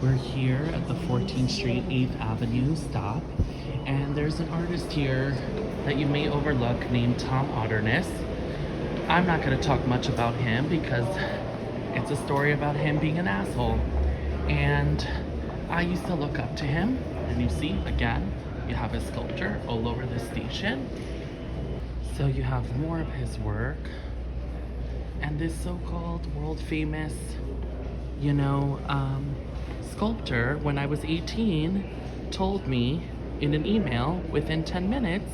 We're here at the 14th Street 8th Avenue stop, and there's an artist here that you may overlook named Tom Otterness. I'm not going to talk much about him because it's a story about him being an asshole. And I used to look up to him, and you see, again, you have his sculpture all over the station. So you have more of his work. And this so-called world-famous, sculptor, when I was 18, told me in an email within 10 minutes,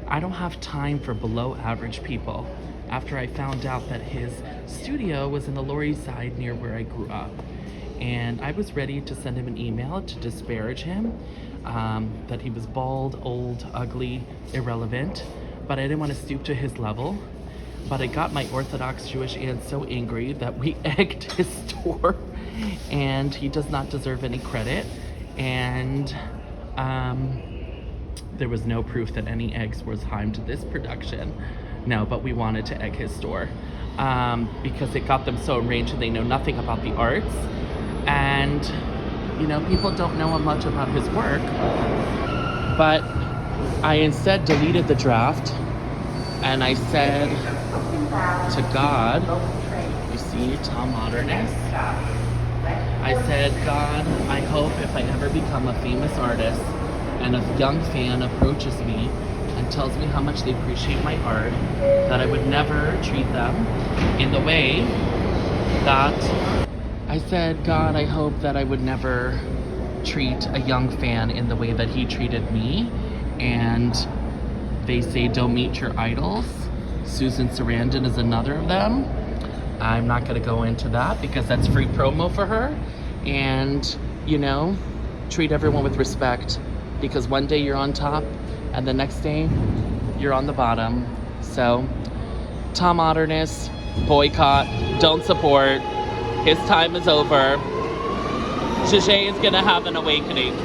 I don't have time for below average people. After I found out that his studio was in the Lower East Side near where I grew up. And I was ready to send him an email to disparage him, that he was bald, old, ugly, irrelevant, but I didn't want to stoop to his level. But I got my Orthodox Jewish aunt so angry that we egged his store, and he does not deserve any credit. And there was no proof that any eggs was harmed to this production. No, but we wanted to egg his store because it got them so enraged and they know nothing about the arts. And, people don't know much about his work. But I instead deleted the draft, and I said to God, you see, Tom Otterness, I said, God, I hope if I ever become a famous artist and a young fan approaches me and tells me how much they appreciate my art, that I would never treat them in the way that I said, God, I hope that I would never treat a young fan in the way that he treated me. And they say don't meet your idols. Susan Sarandon is another of them. I'm not going to go into that because that's free promo for her. And, treat everyone with respect, because one day you're on top and the next day you're on the bottom. So, Tom Otterness, boycott, don't support. His time is over. Zhizhe is going to have an awakening.